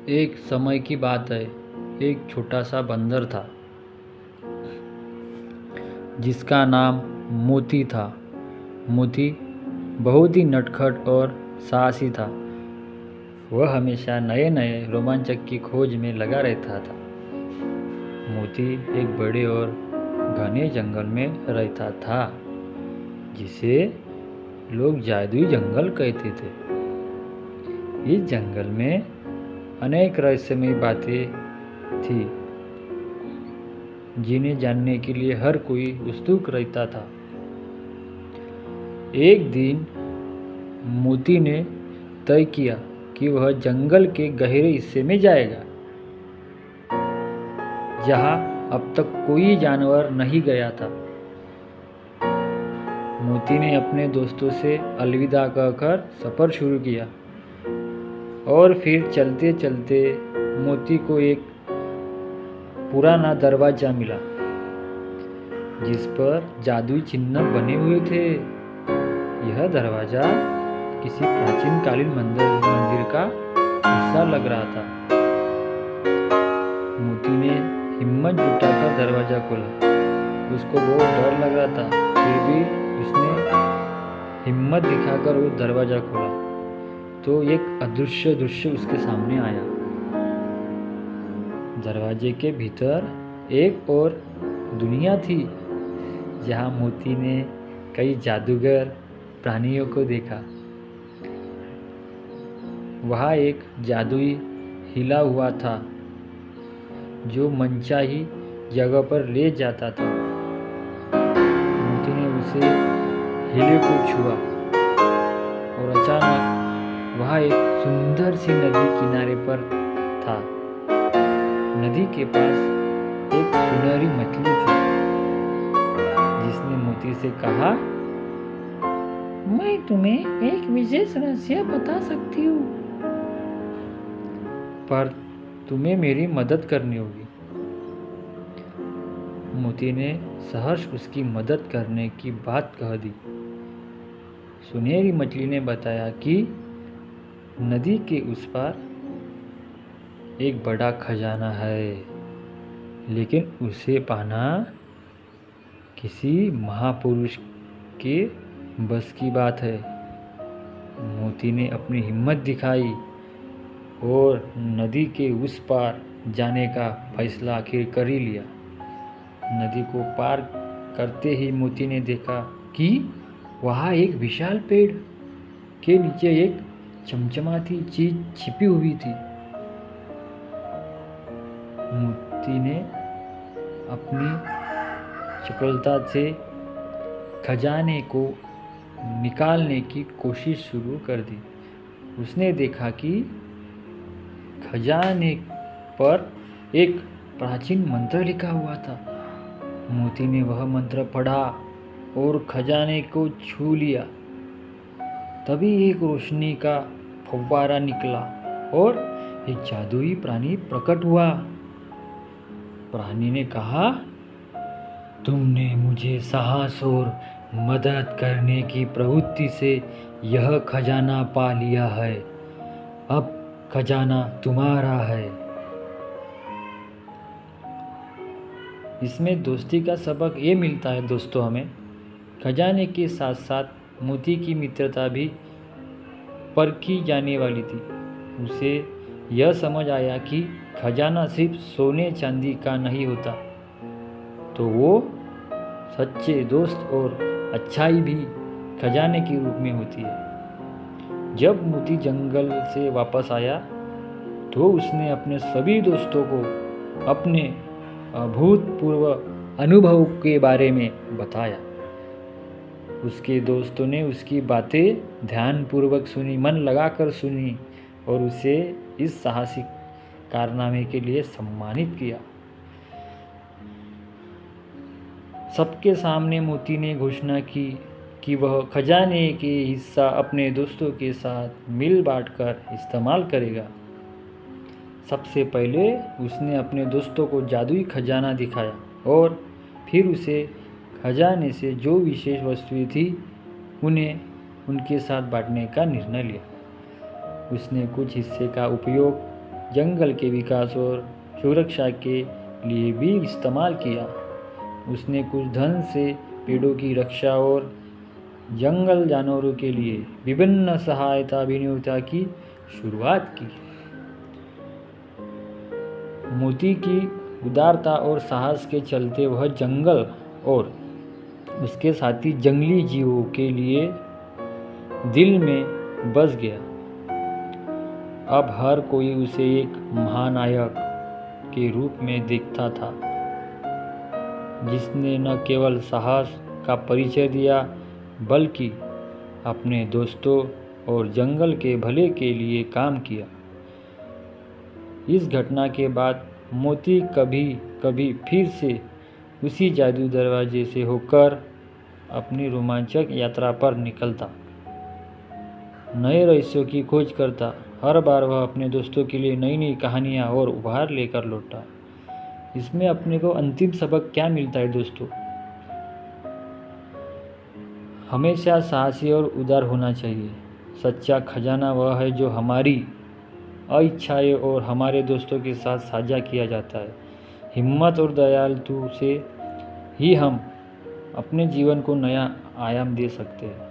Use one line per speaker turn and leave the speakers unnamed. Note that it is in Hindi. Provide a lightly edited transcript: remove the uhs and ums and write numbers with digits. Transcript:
एक समय की बात है। एक छोटा सा बंदर था जिसका नाम मोती था। मोती बहुत ही नटखट और साहसी था। वह हमेशा नए नए रोमांचक की खोज में लगा रहता था। मोती एक बड़े और घने जंगल में रहता था जिसे लोग जादुई जंगल कहते थे। इस जंगल में अनेक रहस्यमयी बातें थी जिन्हें जानने के लिए हर कोई उत्सुक रहता था। एक दिन मोती ने तय किया कि वह जंगल के गहरे हिस्से में जाएगा जहां अब तक कोई जानवर नहीं गया था। मोती ने अपने दोस्तों से अलविदा कहकर सफ़र शुरू किया और फिर चलते चलते मोती को एक पुराना दरवाजा मिला जिस पर जादुई चिन्ह बने हुए थे। यह दरवाजा किसी प्राचीन कालीन मंदिर का हिस्सा लग रहा था। मोती ने हिम्मत जुटाकर दरवाजा खोला। उसको बहुत डर लग रहा था, फिर भी उसने हिम्मत दिखाकर वो दरवाजा खोला तो एक अदृश्य दृश्य उसके सामने आया। दरवाजे के भीतर एक और दुनिया थी जहां मोती ने कई जादूगर प्राणियों को देखा। वहाँ एक जादुई हिला हुआ था जो मनचाही जगह पर ले जाता था। मोती ने उसे हिले को छुआ और अचानक वहाँ एक सुंदर सी नदी किनारे पर था। नदी के पास एक सुनहरी मछली थी जिसने मोती से कहा, मैं तुम्हें एक विशेष रहस्य बता सकती हूँ, पर तुम्हें मेरी मदद करनी होगी। मोती ने सहर्ष उसकी मदद करने की बात कह दी। सुनहरी मछली ने बताया कि नदी के उस पार एक बड़ा खजाना है, लेकिन उसे पाना किसी महापुरुष के बस की बात है। मोती ने अपनी हिम्मत दिखाई और नदी के उस पार जाने का फैसला आखिर कर ही लिया। नदी को पार करते ही मोती ने देखा कि वहाँ एक विशाल पेड़ के नीचे एक चमचमाती चीज छिपी हुई थी। मोती ने अपनी चपलता से खजाने को निकालने की कोशिश शुरू कर दी। उसने देखा कि खजाने पर एक प्राचीन मंत्र लिखा हुआ था। मोती ने वह मंत्र पढ़ा और खजाने को छू लिया। तभी एक रोशनी का फव्वारा निकला और एक जादुई प्राणी प्रकट हुआ। प्राणी ने कहा, तुमने मुझे साहस और मदद करने की प्रवृत्ति से यह खजाना पा लिया है। अब खजाना तुम्हारा है। इसमें दोस्ती का सबक ये मिलता है दोस्तों, हमें खजाने के साथ साथ मोती की मित्रता भी परखी जाने वाली थी। उसे यह समझ आया कि खजाना सिर्फ सोने चांदी का नहीं होता, तो वो सच्चे दोस्त और अच्छाई भी खजाने के रूप में होती है। जब मोती जंगल से वापस आया तो उसने अपने सभी दोस्तों को अपने अभूतपूर्व अनुभव के बारे में बताया। उसके दोस्तों ने उसकी बातें ध्यानपूर्वक सुनी, मन लगाकर सुनी और उसे इस साहसिक कारनामे के लिए सम्मानित किया। सबके सामने मोती ने घोषणा की कि वह खजाने के हिस्सा अपने दोस्तों के साथ मिल बांटकर इस्तेमाल करेगा। सबसे पहले उसने अपने दोस्तों को जादुई खजाना दिखाया और फिर उसे खजाने से जो विशेष वस्तुएं थी उन्हें उनके साथ बांटने का निर्णय लिया। उसने कुछ हिस्से का उपयोग जंगल के विकास और सुरक्षा के लिए भी इस्तेमाल किया। उसने कुछ धन से पेड़ों की रक्षा और जंगल जानवरों के लिए विभिन्न सहायता अभिनेता की शुरुआत की। मोती की उदारता और साहस के चलते वह जंगल और उसके साथी जंगली जीवों के लिए दिल में बस गया। अब हर कोई उसे एक महानायक के रूप में देखता था, जिसने न केवल साहस का परिचय दिया बल्कि अपने दोस्तों और जंगल के भले के लिए काम किया। इस घटना के बाद मोती कभी कभी फिर से उसी जादू दरवाजे से होकर अपनी रोमांचक यात्रा पर निकलता, नए रहस्यों की खोज करता। हर बार वह अपने दोस्तों के लिए नई नई कहानियाँ और उपहार लेकर लौटा। इसमें अपने को अंतिम सबक क्या मिलता है दोस्तों? हमेशा साहसी और उदार होना चाहिए। सच्चा खजाना वह है जो हमारी इच्छाएं और हमारे दोस्तों के साथ साझा किया जाता है। हिम्मत और दयालुता से ही हम अपने जीवन को नया आयाम दे सकते हैं।